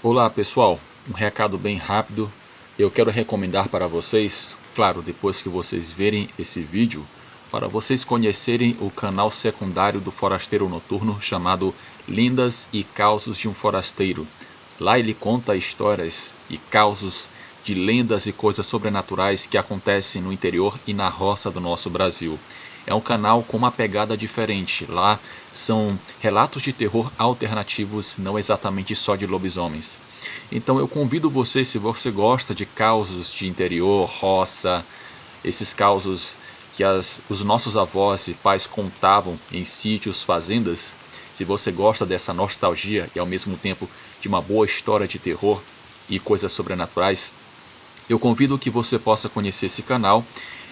Olá pessoal, um recado bem rápido. Eu quero recomendar para vocês, claro, depois que vocês verem esse vídeo, para vocês conhecerem o canal secundário do Forasteiro Noturno chamado Lendas e Causos de um Forasteiro. Lá ele conta histórias e causos de lendas e coisas sobrenaturais que acontecem no interior e na roça do nosso Brasil. É um canal com uma pegada diferente. Lá são relatos de terror alternativos, não exatamente só de lobisomens. Então eu convido você, se você gosta de causos de interior, roça, esses causos que os nossos avós e pais contavam em sítios, fazendas, se você gosta dessa nostalgia e ao mesmo tempo de uma boa história de terror e coisas sobrenaturais, eu convido que você possa conhecer esse canal.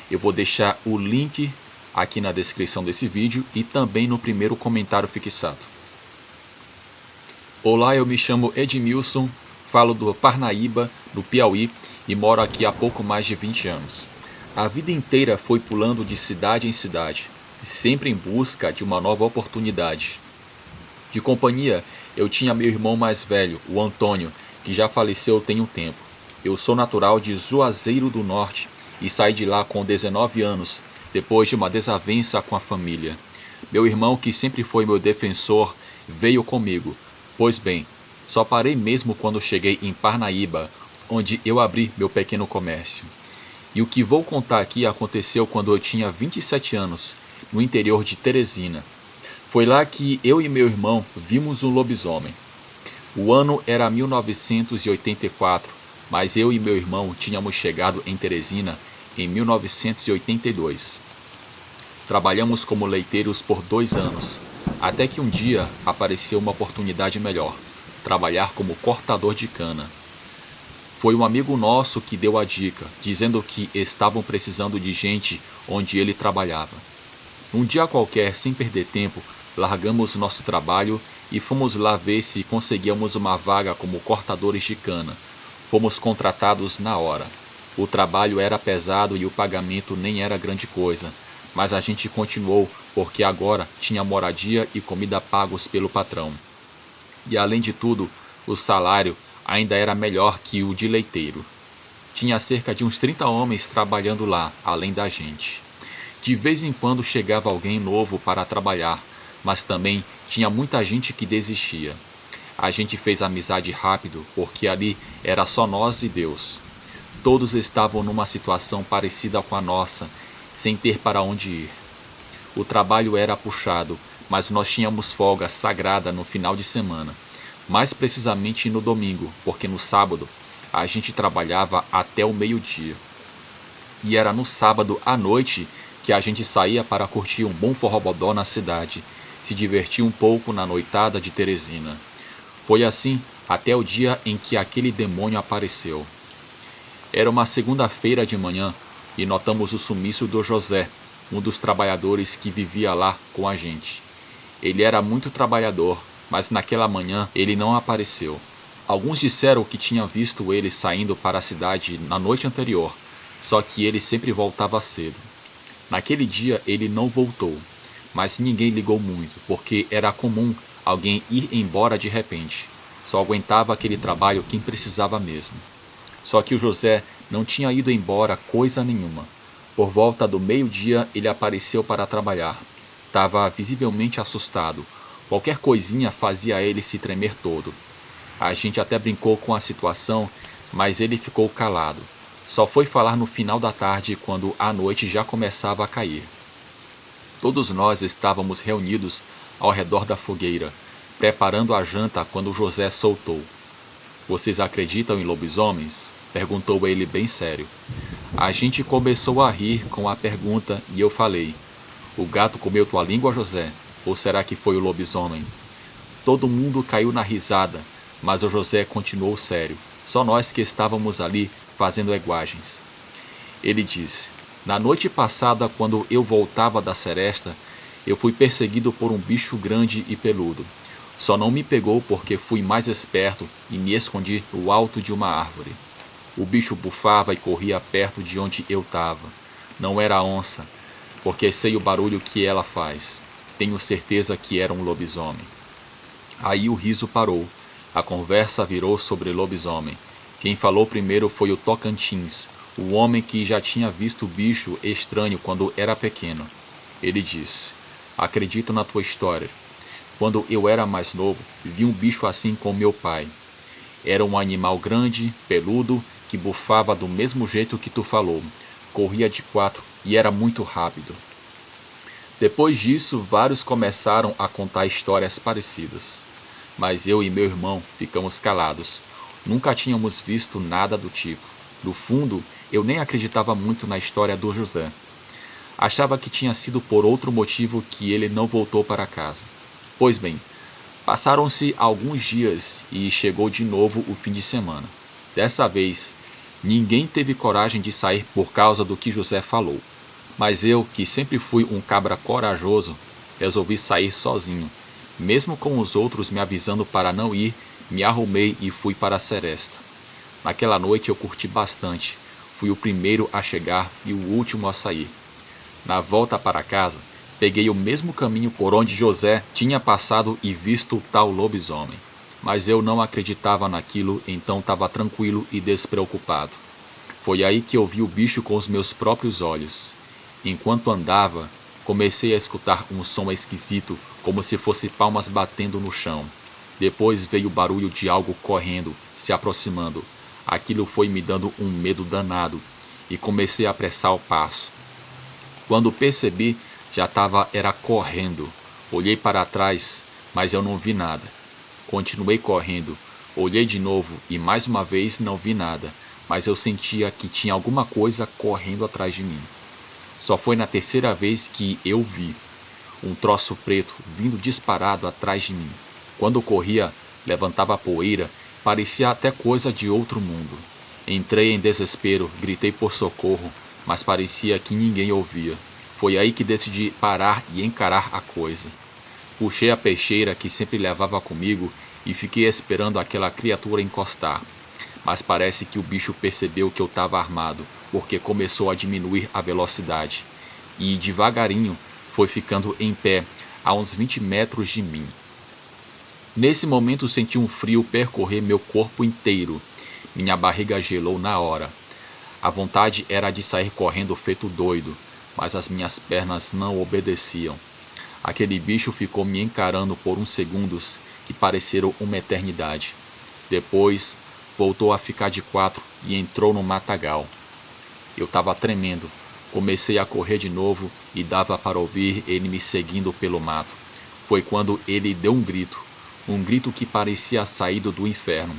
Eu vou deixar o link aqui na descrição desse vídeo e também no primeiro comentário fixado. Olá, eu me chamo Edmilson, falo do Parnaíba, do Piauí, e moro aqui há pouco mais de 20 anos. A vida inteira foi pulando de cidade em cidade, sempre em busca de uma nova oportunidade. De companhia, eu tinha meu irmão mais velho, o Antônio, que já faleceu tem um tempo. Eu sou natural de Juazeiro do Norte e saí de lá com 19 anos, depois de uma desavença com a família. Meu irmão, que sempre foi meu defensor, veio comigo. Pois bem, só parei mesmo quando cheguei em Parnaíba, onde eu abri meu pequeno comércio. E o que vou contar aqui aconteceu quando eu tinha 27 anos, no interior de Teresina. Foi lá que eu e meu irmão vimos um lobisomem. O ano era 1984, mas eu e meu irmão tínhamos chegado em Teresina em 1982. Trabalhamos como leiteiros por 2 anos, até que um dia apareceu uma oportunidade melhor: trabalhar como cortador de cana. Foi um amigo nosso que deu a dica, dizendo que estavam precisando de gente onde ele trabalhava. Um dia qualquer, sem perder tempo, largamos nosso trabalho e fomos lá ver se conseguíamos uma vaga como cortadores de cana. Fomos contratados na hora. O trabalho era pesado e o pagamento nem era grande coisa, mas a gente continuou porque agora tinha moradia e comida pagos pelo patrão. E além de tudo, o salário ainda era melhor que o de leiteiro. Tinha cerca de uns 30 homens trabalhando lá, além da gente. De vez em quando chegava alguém novo para trabalhar, mas também tinha muita gente que desistia. A gente fez amizade rápido, porque ali era só nós e Deus. Todos estavam numa situação parecida com a nossa, sem ter para onde ir. O trabalho era puxado, mas nós tínhamos folga sagrada no final de semana. Mais precisamente no domingo, porque no sábado a gente trabalhava até o meio-dia. E era no sábado à noite que a gente saía para curtir um bom forrobodó na cidade, se divertir um pouco na noitada de Teresina. Foi assim até o dia em que aquele demônio apareceu. Era uma segunda-feira de manhã e notamos o sumiço do José, um dos trabalhadores que vivia lá com a gente. Ele era muito trabalhador, mas naquela manhã ele não apareceu. Alguns disseram que tinham visto ele saindo para a cidade na noite anterior, só que ele sempre voltava cedo. Naquele dia ele não voltou, mas ninguém ligou muito, porque era comum alguém ir embora de repente. Só aguentava aquele trabalho quem precisava mesmo. Só que o José não tinha ido embora coisa nenhuma. Por volta do meio-dia ele apareceu para trabalhar. Estava visivelmente assustado. Qualquer coisinha fazia ele se tremer todo. A gente até brincou com a situação, mas ele ficou calado. Só foi falar no final da tarde, quando a noite já começava a cair. Todos nós estávamos reunidos ao redor da fogueira, preparando a janta quando José soltou. "Vocês acreditam em lobisomens?" perguntou ele bem sério. A gente começou a rir com a pergunta e eu falei: "O gato comeu tua língua, José? Ou será que foi o lobisomem?" Todo mundo caiu na risada, mas o José continuou sério. Só nós que estávamos ali fazendo eguagens. Ele disse: "Na noite passada, quando eu voltava da seresta, eu fui perseguido por um bicho grande e peludo. Só não me pegou porque fui mais esperto e me escondi no alto de uma árvore. O bicho bufava e corria perto de onde eu estava. Não era onça, porque sei o barulho que ela faz. Tenho certeza que era um lobisomem." Aí o riso parou A conversa virou sobre lobisomem. Quem falou primeiro foi o Tocantins, o homem que já tinha visto o bicho estranho quando era pequeno. Ele disse: acredito na tua história. Quando eu era mais novo, vi um bicho assim com meu pai. Era um animal grande, peludo, que bufava do mesmo jeito que tu falou. Corria de 4 e era muito rápido. Depois disso, vários começaram a contar histórias parecidas. Mas eu e meu irmão ficamos calados. Nunca tínhamos visto nada do tipo. No fundo, eu nem acreditava muito na história do José. Achava que tinha sido por outro motivo que ele não voltou para casa. Pois bem, passaram-se alguns dias e chegou de novo o fim de semana. Dessa vez, ninguém teve coragem de sair por causa do que José falou. Mas eu, que sempre fui um cabra corajoso, resolvi sair sozinho. Mesmo com os outros me avisando para não ir, me arrumei e fui para a Seresta. Naquela noite eu curti bastante. Fui o primeiro a chegar e o último a sair. Na volta para casa, peguei o mesmo caminho por onde José tinha passado e visto o tal lobisomem. Mas eu não acreditava naquilo, então estava tranquilo e despreocupado. Foi aí que eu vi o bicho com os meus próprios olhos. Enquanto andava, comecei a escutar um som esquisito, como se fosse palmas batendo no chão. Depois veio o barulho de algo correndo, se aproximando. Aquilo foi me dando um medo danado, e comecei a apressar o passo. Quando percebi, já era correndo. Olhei para trás, mas eu não vi nada. Continuei correndo. Olhei de novo e mais uma vez não vi nada, mas eu sentia que tinha alguma coisa correndo atrás de mim. Só foi na terceira vez que eu vi um troço preto vindo disparado atrás de mim. Quando corria, levantava poeira, parecia até coisa de outro mundo. Entrei em desespero, gritei por socorro, mas parecia que ninguém ouvia. Foi aí que decidi parar e encarar a coisa. Puxei a peixeira que sempre levava comigo e fiquei esperando aquela criatura encostar. Mas parece que o bicho percebeu que eu estava armado, porque começou a diminuir a velocidade. E devagarinho foi ficando em pé, a uns 20 metros de mim. Nesse momento senti um frio percorrer meu corpo inteiro. Minha barriga gelou na hora. A vontade era de sair correndo feito doido, mas as minhas pernas não obedeciam. Aquele bicho ficou me encarando por uns segundos que pareceram uma eternidade. Depois, voltou a ficar de 4 e entrou no matagal. Eu estava tremendo. Comecei a correr de novo e dava para ouvir ele me seguindo pelo mato. Foi quando ele deu um grito que parecia saído do inferno.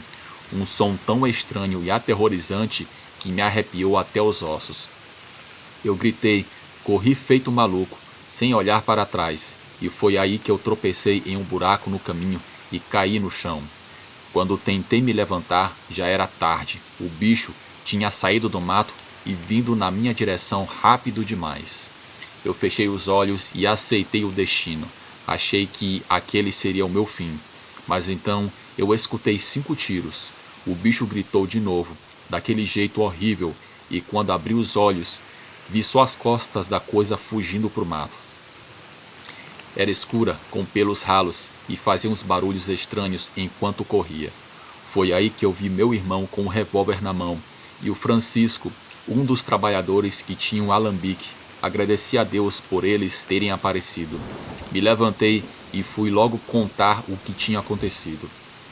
Um som tão estranho e aterrorizante que me arrepiou até os ossos. Eu gritei, corri feito maluco, sem olhar para trás, e foi aí que eu tropecei em um buraco no caminho e caí no chão. Quando tentei me levantar, já era tarde. O bicho tinha saído do mato e vindo na minha direção rápido demais. Eu fechei os olhos e aceitei o destino. Achei que aquele seria o meu fim. Mas então eu escutei 5 tiros. O bicho gritou de novo, daquele jeito horrível, e quando abri os olhos, vi só as costas da coisa fugindo pro mato. Era escura, com pelos ralos, e fazia uns barulhos estranhos enquanto corria. Foi aí que eu vi meu irmão com um revólver na mão, e o Francisco, um dos trabalhadores que tinha um alambique. Agradeci a Deus por eles terem aparecido. Me levantei e fui logo contar o que tinha acontecido.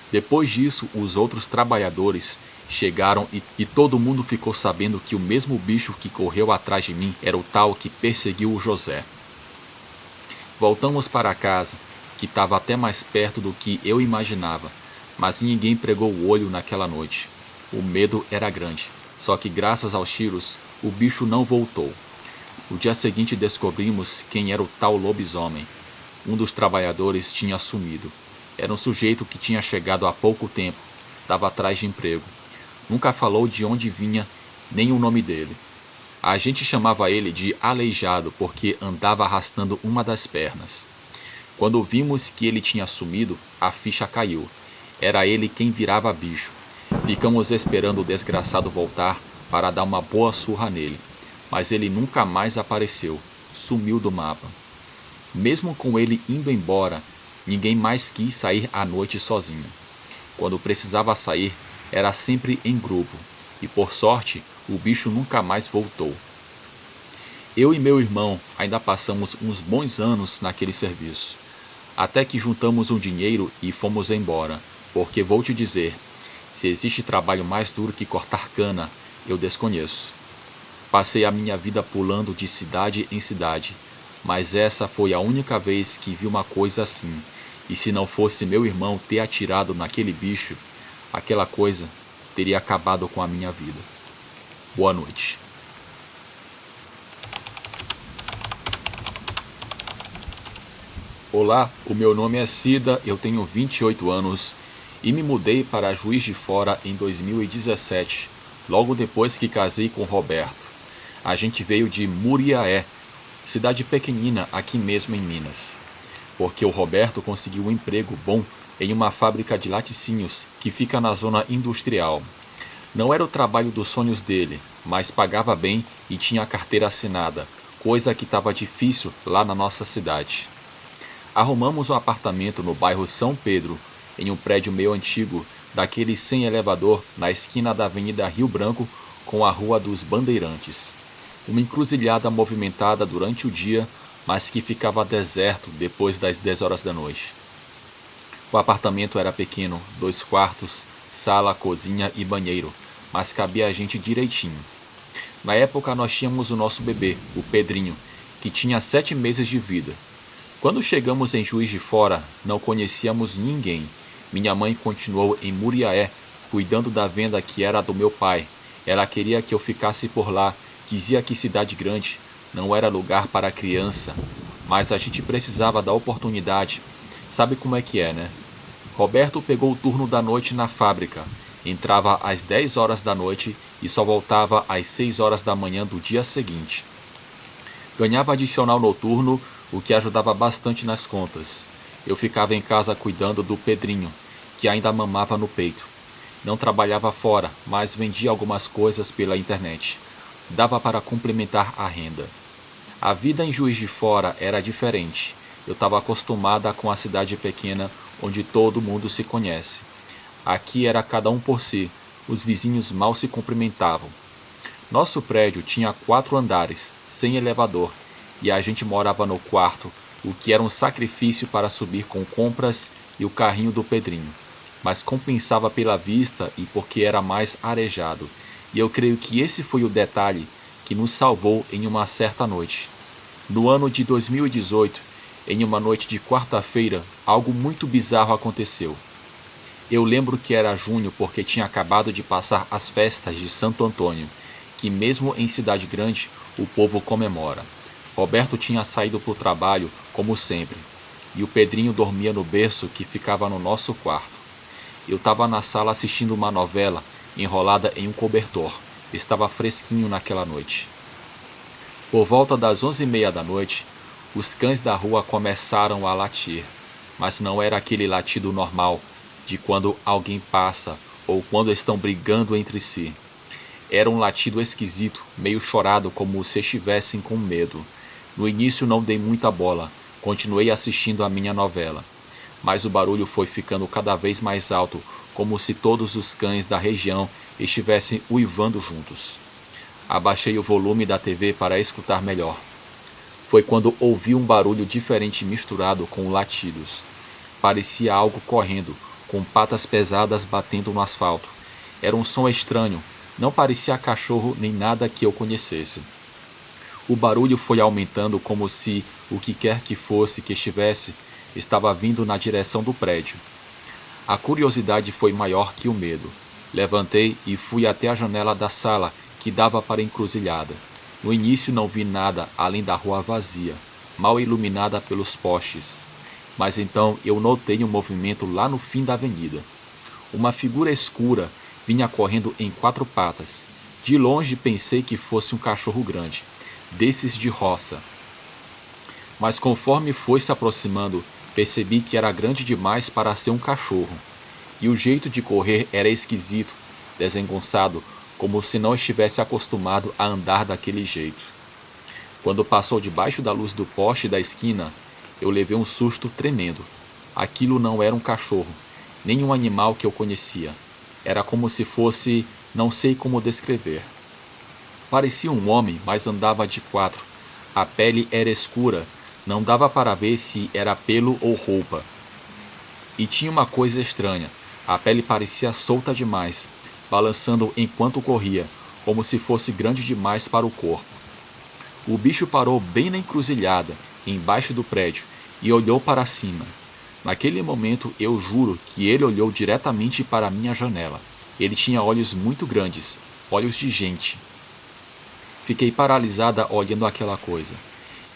Depois disso, os outros trabalhadores chegaram e todo mundo ficou sabendo que o mesmo bicho que correu atrás de mim era o tal que perseguiu o José. Voltamos para casa, que estava até mais perto do que eu imaginava, mas ninguém pregou o olho naquela noite. O medo era grande, só que graças aos tiros, o bicho não voltou. No dia seguinte descobrimos quem era o tal lobisomem. Um dos trabalhadores tinha sumido. Era um sujeito que tinha chegado há pouco tempo, estava atrás de emprego. Nunca falou de onde vinha, nem o nome dele. A gente chamava ele de aleijado porque andava arrastando uma das pernas. Quando vimos que ele tinha sumido, a ficha caiu. Era ele quem virava bicho. Ficamos esperando o desgraçado voltar para dar uma boa surra nele. Mas ele nunca mais apareceu. Sumiu do mapa. Mesmo com ele indo embora, ninguém mais quis sair à noite sozinho. Quando precisava sair, era sempre em grupo, e por sorte, o bicho nunca mais voltou. Eu e meu irmão ainda passamos uns bons anos naquele serviço, até que juntamos um dinheiro e fomos embora, porque vou te dizer, se existe trabalho mais duro que cortar cana, eu desconheço. Passei a minha vida pulando de cidade em cidade, mas essa foi a única vez que vi uma coisa assim, e se não fosse meu irmão ter atirado naquele bicho, aquela coisa teria acabado com a minha vida. Boa noite. Olá, o meu nome é Cida, eu tenho 28 anos e me mudei para Juiz de Fora em 2017, logo depois que casei com Roberto. A gente veio de Muriaé, cidade pequenina aqui mesmo em Minas, porque o Roberto conseguiu um emprego bom em uma fábrica de laticínios que fica na zona industrial. Não era o trabalho dos sonhos dele, mas pagava bem e tinha a carteira assinada, coisa que estava difícil lá na nossa cidade. Arrumamos um apartamento no bairro São Pedro, em um prédio meio antigo, daquele sem elevador, na esquina da Avenida Rio Branco com a Rua dos Bandeirantes. Uma encruzilhada movimentada durante o dia, mas que ficava deserto depois das 10 horas da noite. O apartamento era pequeno, 2 quartos, sala, cozinha e banheiro, mas cabia a gente direitinho. Na época nós tínhamos o nosso bebê, o Pedrinho, que tinha 7 meses de vida. Quando chegamos em Juiz de Fora, não conhecíamos ninguém. Minha mãe continuou em Muriaé, cuidando da venda que era do meu pai. Ela queria que eu ficasse por lá, dizia que cidade grande não era lugar para criança, mas a gente precisava da oportunidade. Sabe como é que é, né? Roberto pegou o turno da noite na fábrica. Entrava às 10 horas da noite e só voltava às 6 horas da manhã do dia seguinte. Ganhava adicional noturno, o que ajudava bastante nas contas. Eu ficava em casa cuidando do Pedrinho, que ainda mamava no peito. Não trabalhava fora, mas vendia algumas coisas pela internet. Dava para complementar a renda. A vida em Juiz de Fora era diferente. Eu estava acostumada com a cidade pequena, onde todo mundo se conhece. Aqui era cada um por si, os vizinhos mal se cumprimentavam. Nosso prédio tinha 4 andares, sem elevador, e a gente morava no quarto, o que era um sacrifício para subir com compras e o carrinho do Pedrinho, mas compensava pela vista e porque era mais arejado, e eu creio que esse foi o detalhe que nos salvou em uma certa noite. No ano de 2018, em uma noite de quarta-feira, algo muito bizarro aconteceu. Eu lembro que era junho porque tinha acabado de passar as festas de Santo Antônio, que mesmo em cidade grande, o povo comemora. Roberto tinha saído para o trabalho, como sempre, e o Pedrinho dormia no berço que ficava no nosso quarto. Eu estava na sala assistindo uma novela, enrolada em um cobertor. Estava fresquinho naquela noite. Por volta das 11h30 da noite, os cães da rua começaram a latir, mas não era aquele latido normal, de quando alguém passa ou quando estão brigando entre si. Era um latido esquisito, meio chorado, como se estivessem com medo. No início não dei muita bola, continuei assistindo a minha novela. Mas o barulho foi ficando cada vez mais alto, como se todos os cães da região estivessem uivando juntos. Abaixei o volume da TV para escutar melhor. Foi quando ouvi um barulho diferente misturado com latidos. Parecia algo correndo, com patas pesadas batendo no asfalto. Era um som estranho, não parecia cachorro nem nada que eu conhecesse. O barulho foi aumentando como se o que quer que fosse que estivesse estava vindo na direção do prédio. A curiosidade foi maior que o medo. Levantei e fui até a janela da sala que dava para a encruzilhada. No início não vi nada além da rua vazia, mal iluminada pelos postes. Mas então eu notei um movimento lá no fim da avenida. Uma figura escura vinha correndo em 4 patas. De longe pensei que fosse um cachorro grande, desses de roça. Mas conforme foi se aproximando, percebi que era grande demais para ser um cachorro. E o jeito de correr era esquisito, desengonçado, como se não estivesse acostumado a andar daquele jeito. Quando passou debaixo da luz do poste da esquina, eu levei um susto tremendo. Aquilo não era um cachorro. nenhum animal que eu conhecia. Era como se fosse, não sei como descrever. Parecia um homem, mas andava de quatro. A pele era escura, não dava para ver se era pelo ou roupa. E tinha uma coisa estranha, a pele parecia solta demais, balançando enquanto corria, como se fosse grande demais para o corpo. O bicho parou bem na encruzilhada, embaixo do prédio, e olhou para cima. Naquele momento eu juro que ele olhou diretamente para a minha janela. Ele tinha olhos muito grandes, olhos de gente. Fiquei paralisada olhando aquela coisa.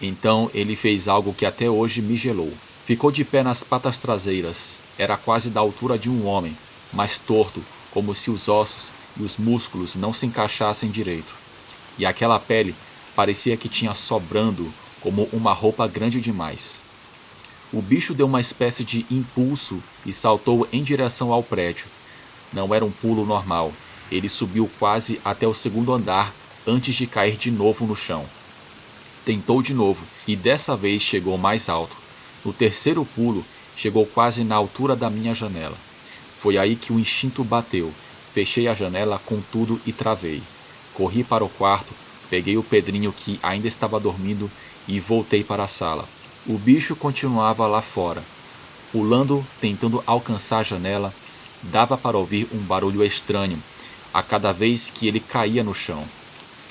Então ele fez algo que até hoje me gelou. Ficou de pé nas patas traseiras. Era quase da altura de um homem, mas torto, como se os ossos e os músculos não se encaixassem direito. E aquela pele parecia que tinha sobrando como uma roupa grande demais. O bicho deu uma espécie de impulso e saltou em direção ao prédio. Não era um pulo normal. Ele subiu quase até o segundo andar antes de cair de novo no chão. Tentou de novo e dessa vez chegou mais alto. No terceiro pulo, chegou quase na altura da minha janela. Foi aí que o instinto bateu. Fechei a janela com tudo e travei. Corri para o quarto, peguei o Pedrinho que ainda estava dormindo e voltei para a sala. O bicho continuava lá fora. Pulando, tentando alcançar a janela, dava para ouvir um barulho estranho a cada vez que ele caía no chão.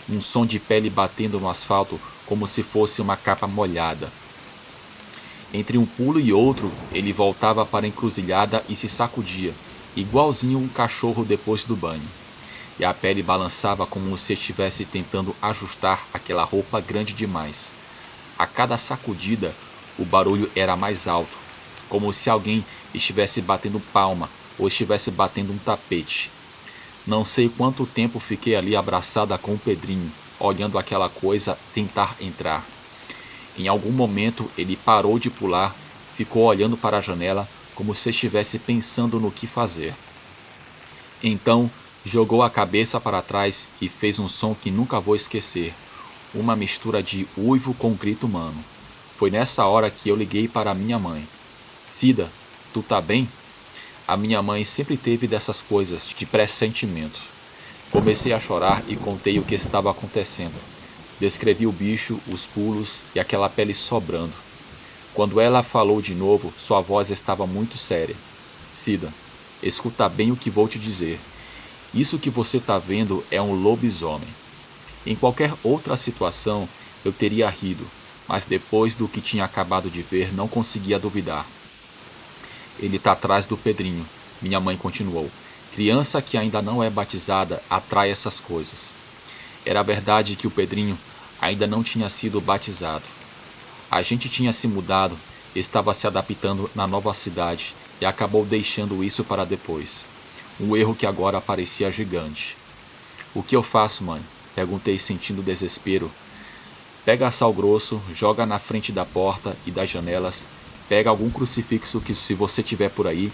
Um som de pele batendo no asfalto como se fosse uma capa molhada. Entre um pulo e outro, ele voltava para a encruzilhada e se sacudia, igualzinho um cachorro depois do banho. E a pele balançava como se estivesse tentando ajustar aquela roupa grande demais. A cada sacudida, o barulho era mais alto, como se alguém estivesse batendo palma ou estivesse batendo um tapete. Não sei quanto tempo fiquei ali abraçada com o Pedrinho, olhando aquela coisa tentar entrar. Em algum momento ele parou de pular, ficou olhando para a janela como se estivesse pensando no que fazer. Então jogou a cabeça para trás e fez um som que nunca vou esquecer, uma mistura de uivo com grito humano. Foi nessa hora que eu liguei para minha mãe. Cida, tu tá bem? A minha mãe sempre teve dessas coisas de pressentimento. Comecei a chorar e contei o que estava acontecendo. Descrevi o bicho, os pulos e aquela pele sobrando. Quando ela falou de novo, sua voz estava muito séria. Cida, escuta bem o que vou te dizer. Isso que você está vendo é um lobisomem. Em qualquer outra situação, eu teria rido, mas depois do que tinha acabado de ver, não conseguia duvidar. Ele está atrás do Pedrinho, minha mãe continuou. Criança que ainda não é batizada atrai essas coisas. Era verdade que o Pedrinho ainda não tinha sido batizado. A gente tinha se mudado, estava se adaptando na nova cidade e acabou deixando isso para depois. Um erro que agora parecia gigante. O que eu faço, mãe? Perguntei sentindo desespero. Pega sal grosso, joga na frente da porta e das janelas, pega algum crucifixo que se você tiver por aí,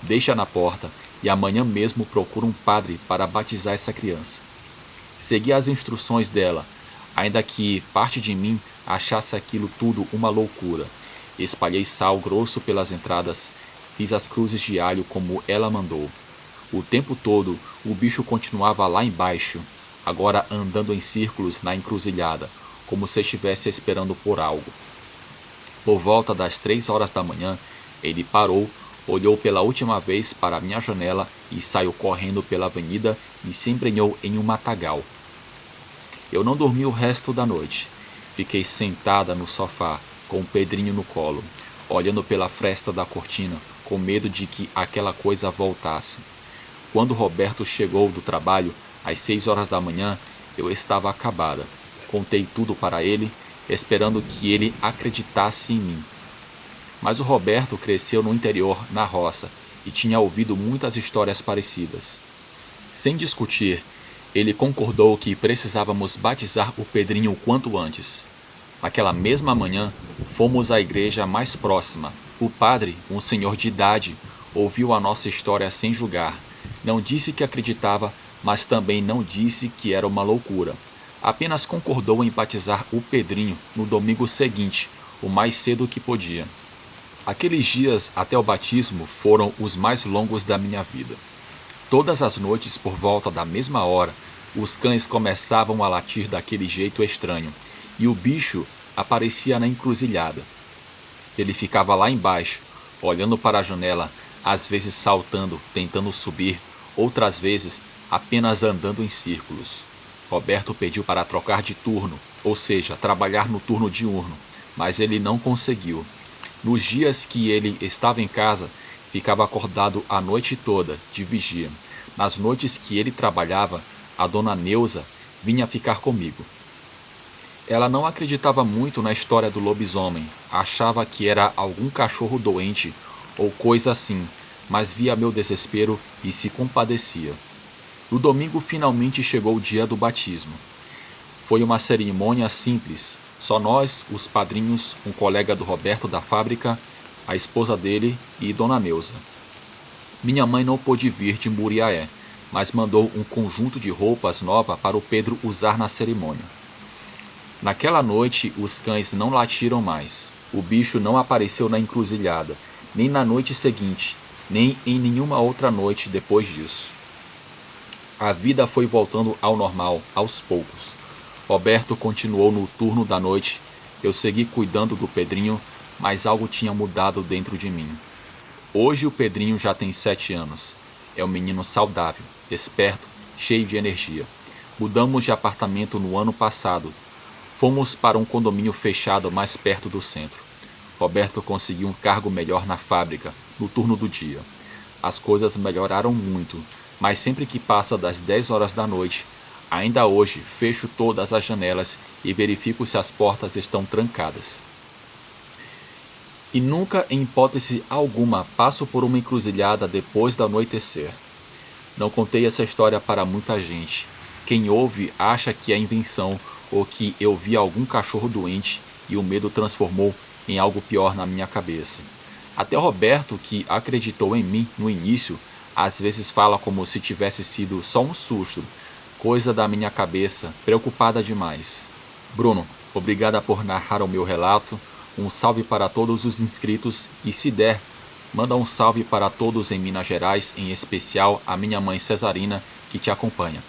deixa na porta e amanhã mesmo procura um padre para batizar essa criança. Segui as instruções dela, ainda que parte de mim achasse aquilo tudo uma loucura. Espalhei sal grosso pelas entradas, fiz as cruzes de alho como ela mandou. O tempo todo o bicho continuava lá embaixo, agora andando em círculos na encruzilhada, como se estivesse esperando por algo. Por volta das 3 horas da manhã, ele parou, olhou pela última vez para a minha janela e saiu correndo pela avenida e se embrenhou em um matagal. Eu não dormi o resto da noite. Fiquei sentada no sofá, com o Pedrinho no colo, olhando pela fresta da cortina, com medo de que aquela coisa voltasse. Quando Roberto chegou do trabalho, às 6 horas da manhã, eu estava acabada. Contei tudo para ele, esperando que ele acreditasse em mim. Mas o Roberto cresceu no interior, na roça, e tinha ouvido muitas histórias parecidas. Sem discutir, ele concordou que precisávamos batizar o Pedrinho o quanto antes. Naquela mesma manhã, fomos à igreja mais próxima. O padre, um senhor de idade, ouviu a nossa história sem julgar. Não disse que acreditava, mas também não disse que era uma loucura. Apenas concordou em batizar o Pedrinho no domingo seguinte, o mais cedo que podia. Aqueles dias até o batismo foram os mais longos da minha vida. Todas as noites, por volta da mesma hora, os cães começavam a latir daquele jeito estranho, e o bicho aparecia na encruzilhada. Ele ficava lá embaixo, olhando para a janela, às vezes saltando, tentando subir, outras vezes apenas andando em círculos. Roberto pediu para trocar de turno, ou seja, trabalhar no turno diurno, mas ele não conseguiu. Nos dias que ele estava em casa, ficava acordado a noite toda, de vigia. Nas noites que ele trabalhava, a dona Neuza vinha ficar comigo. Ela não acreditava muito na história do lobisomem, achava que era algum cachorro doente ou coisa assim, mas via meu desespero e se compadecia. No domingo finalmente chegou o dia do batismo. Foi uma cerimônia simples, só nós, os padrinhos, um colega do Roberto da fábrica, a esposa dele e Dona Neuza. Minha mãe não pôde vir de Muriaé, mas mandou um conjunto de roupas nova para o Pedro usar na cerimônia. Naquela noite, os cães não latiram mais. O bicho não apareceu na encruzilhada, nem na noite seguinte, nem em nenhuma outra noite depois disso. A vida foi voltando ao normal, aos poucos. Roberto continuou no turno da noite. Eu segui cuidando do Pedrinho, mas algo tinha mudado dentro de mim. Hoje o Pedrinho já tem 7 anos. É um menino saudável, esperto, cheio de energia. Mudamos de apartamento no ano passado. Fomos para um condomínio fechado mais perto do centro. Roberto conseguiu um cargo melhor na fábrica, no turno do dia. As coisas melhoraram muito, mas sempre que passa das 10 horas da noite, ainda hoje fecho todas as janelas e verifico se as portas estão trancadas. E nunca, em hipótese alguma, passo por uma encruzilhada depois do anoitecer. Não contei essa história para muita gente. Quem ouve acha que é invenção ou que eu vi algum cachorro doente e o medo transformou em algo pior na minha cabeça. Até Roberto, que acreditou em mim no início, às vezes fala como se tivesse sido só um susto, coisa da minha cabeça, preocupada demais. Bruno, obrigada por narrar o meu relato. Um salve para todos os inscritos e, se der, manda um salve para todos em Minas Gerais, em especial a minha mãe Cesarina, que te acompanha.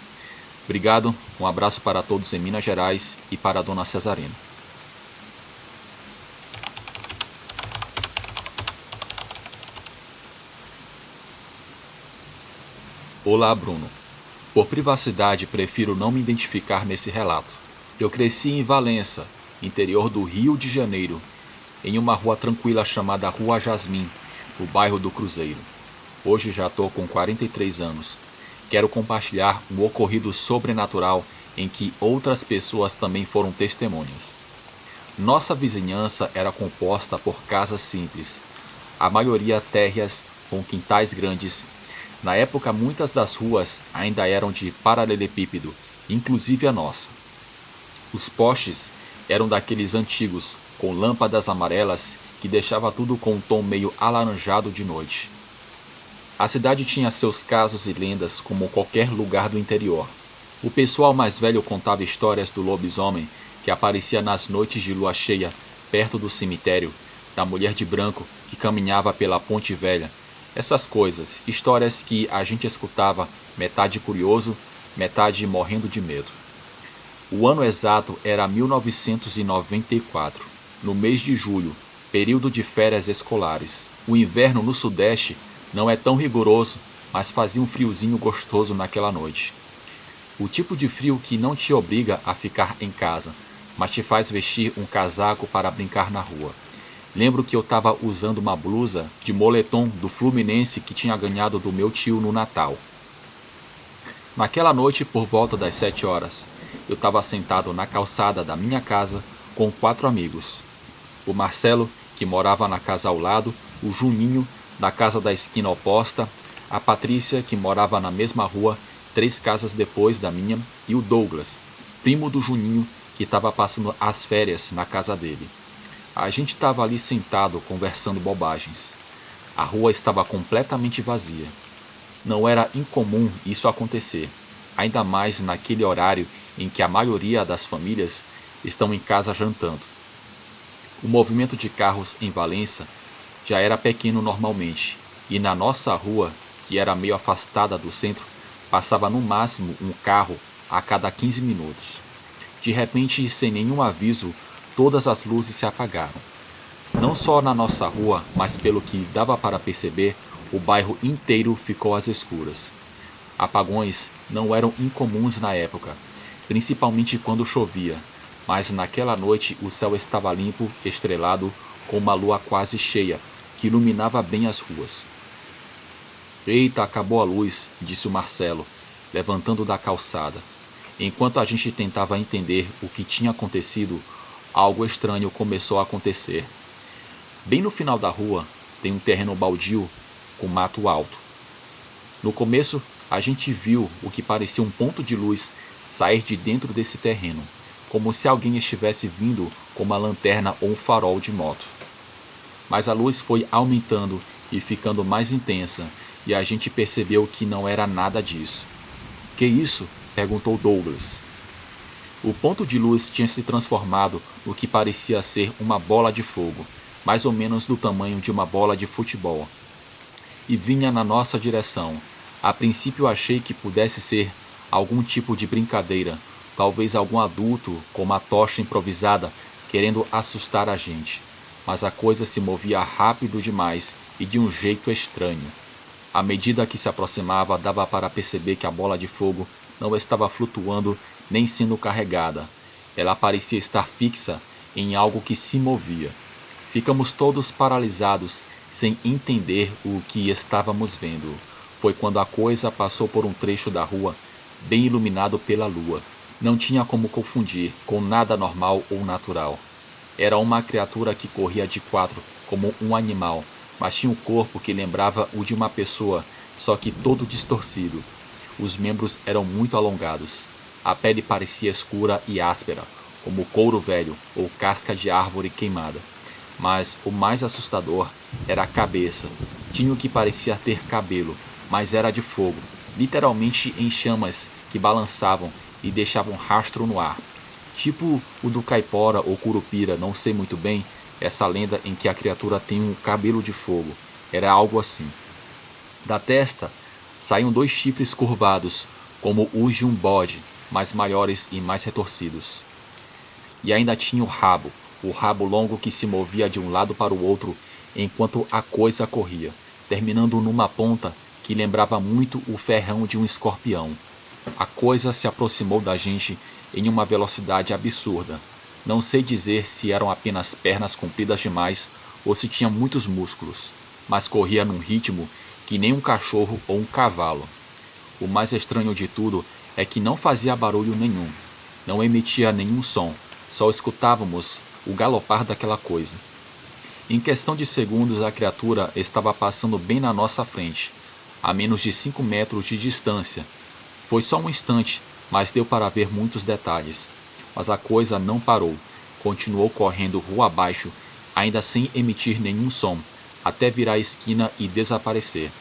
Obrigado, um abraço para todos em Minas Gerais e para a dona Cesarina. Olá, Bruno. Por privacidade, prefiro não me identificar nesse relato. Eu cresci em Valença, interior do Rio de Janeiro, em uma rua tranquila chamada Rua Jasmim, no bairro do Cruzeiro. Hoje já estou com 43 anos. Quero compartilhar um ocorrido sobrenatural em que outras pessoas também foram testemunhas. Nossa vizinhança era composta por casas simples, a maioria térreas com quintais grandes. Na época, muitas das ruas ainda eram de paralelepípedo, inclusive a nossa. Os postes eram daqueles antigos, com lâmpadas amarelas que deixava tudo com um tom meio alaranjado de noite. A cidade tinha seus casos e lendas como qualquer lugar do interior. O pessoal mais velho contava histórias do lobisomem que aparecia nas noites de lua cheia, perto do cemitério, da mulher de branco que caminhava pela Ponte Velha. Essas coisas, histórias que a gente escutava, metade curioso, metade morrendo de medo. O ano exato era 1994, no mês de julho, período de férias escolares. O inverno no Sudeste não é tão rigoroso, mas fazia um friozinho gostoso naquela noite. O tipo de frio que não te obriga a ficar em casa, mas te faz vestir um casaco para brincar na rua. Lembro que eu estava usando uma blusa de moletom do Fluminense que tinha ganhado do meu tio no Natal. Naquela noite, por volta das 7 horas, eu estava sentado na calçada da minha casa com 4 amigos. O Marcelo, que morava na casa ao lado, o Juninho, da casa da esquina oposta, a Patrícia, que morava na mesma rua, 3 casas depois da minha, e o Douglas, primo do Juninho, que estava passando as férias na casa dele. A gente estava ali sentado, conversando bobagens. A rua estava completamente vazia. Não era incomum isso acontecer, ainda mais naquele horário em que a maioria das famílias estão em casa jantando. O movimento de carros em Valença já era pequeno normalmente, e na nossa rua, que era meio afastada do centro, passava no máximo um carro a cada 15 minutos. De repente, sem nenhum aviso, todas as luzes se apagaram. Não só na nossa rua, mas pelo que dava para perceber, o bairro inteiro ficou às escuras. Apagões não eram incomuns na época, principalmente quando chovia, mas naquela noite o céu estava limpo, estrelado, com uma lua quase cheia, que iluminava bem as ruas. Eita, acabou a luz, disse o Marcelo, levantando da calçada. Enquanto a gente tentava entender o que tinha acontecido, algo estranho começou a acontecer. Bem no final da rua, tem um terreno baldio com mato alto. No começo, a gente viu o que parecia um ponto de luz sair de dentro desse terreno, como se alguém estivesse vindo com uma lanterna ou um farol de moto. Mas a luz foi aumentando e ficando mais intensa, e a gente percebeu que não era nada disso. "Que isso?" perguntou Douglas. O ponto de luz tinha se transformado no que parecia ser uma bola de fogo, mais ou menos do tamanho de uma bola de futebol, e vinha na nossa direção. A princípio achei que pudesse ser algum tipo de brincadeira, talvez algum adulto com uma tocha improvisada querendo assustar a gente, mas a coisa se movia rápido demais e de um jeito estranho. À medida que se aproximava, dava para perceber que a bola de fogo não estava flutuando nem sendo carregada. Ela parecia estar fixa em algo que se movia. Ficamos todos paralisados, sem entender o que estávamos vendo. Foi quando a coisa passou por um trecho da rua, bem iluminado pela lua. Não tinha como confundir com nada normal ou natural. Era uma criatura que corria de quatro, como um animal, mas tinha um corpo que lembrava o de uma pessoa, só que todo distorcido. Os membros eram muito alongados. A pele parecia escura e áspera, como couro velho ou casca de árvore queimada. Mas o mais assustador era a cabeça. Tinha o que parecia ter cabelo, mas era de fogo, literalmente em chamas que balançavam e deixavam rastro no ar. Tipo o do caipora ou curupira, não sei muito bem, essa lenda em que a criatura tem um cabelo de fogo. Era algo assim. Da testa saíam 2 chifres curvados, como os de um bode, mas maiores e mais retorcidos. E ainda tinha o rabo longo que se movia de um lado para o outro enquanto a coisa corria, terminando numa ponta que lembrava muito o ferrão de um escorpião. A coisa se aproximou da gente em uma velocidade absurda. Não sei dizer se eram apenas pernas compridas demais ou se tinha muitos músculos, mas corria num ritmo que nem um cachorro ou um cavalo. O mais estranho de tudo é que não fazia barulho nenhum, não emitia nenhum som, só escutávamos o galopar daquela coisa. Em questão de segundos, a criatura estava passando bem na nossa frente, a menos de 5 metros de distância. Foi só um instante, mas deu para ver muitos detalhes. Mas a coisa não parou, continuou correndo rua abaixo, ainda sem emitir nenhum som, até virar a esquina e desaparecer.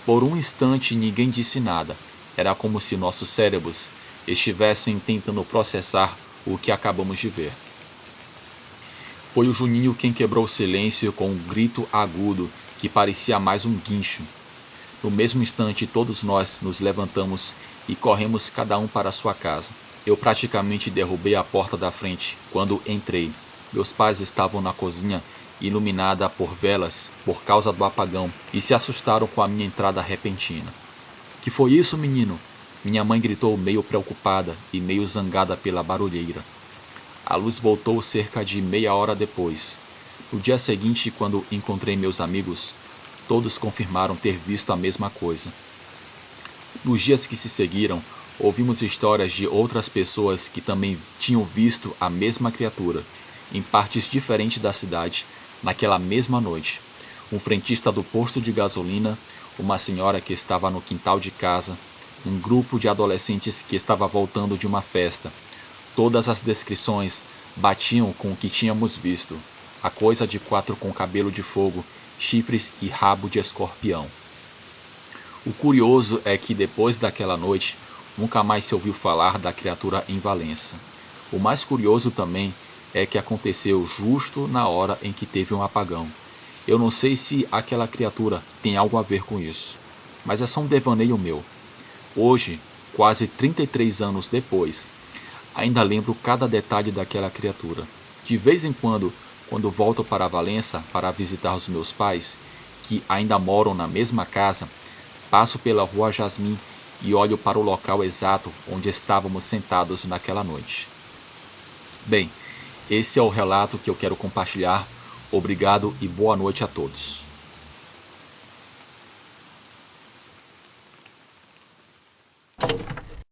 Por um instante ninguém disse nada. Era como se nossos cérebros estivessem tentando processar o que acabamos de ver. Foi o Juninho quem quebrou o silêncio com um grito agudo que parecia mais um guincho. No mesmo instante, todos nós nos levantamos e corremos cada um para sua casa. Eu praticamente derrubei a porta da frente quando entrei. Meus pais estavam na cozinha, iluminada por velas por causa do apagão, e se assustaram com a minha entrada repentina. "Que foi isso, menino?" Minha mãe gritou, meio preocupada e meio zangada pela barulheira. A luz voltou cerca de meia hora depois. No dia seguinte, quando encontrei meus amigos, todos confirmaram ter visto a mesma coisa. Nos dias que se seguiram, ouvimos histórias de outras pessoas que também tinham visto a mesma criatura, em partes diferentes da cidade, naquela mesma noite. Um frentista do posto de gasolina, uma senhora que estava no quintal de casa, um grupo de adolescentes que estava voltando de uma festa. Todas as descrições batiam com o que tínhamos visto. A coisa de 4 com cabelo de fogo, chifres e rabo de escorpião. O curioso é que depois daquela noite, nunca mais se ouviu falar da criatura em Valença. O mais curioso também é que aconteceu justo na hora em que teve um apagão. Eu não sei se aquela criatura tem algo a ver com isso, mas é só um devaneio meu. Hoje, quase 33 anos depois, ainda lembro cada detalhe daquela criatura. De vez em quando volto para Valença para visitar os meus pais, que ainda moram na mesma casa, passo pela rua Jasmim e olho para o local exato onde estávamos sentados naquela noite. Bem, esse é o relato que eu quero compartilhar. Obrigado e boa noite a todos.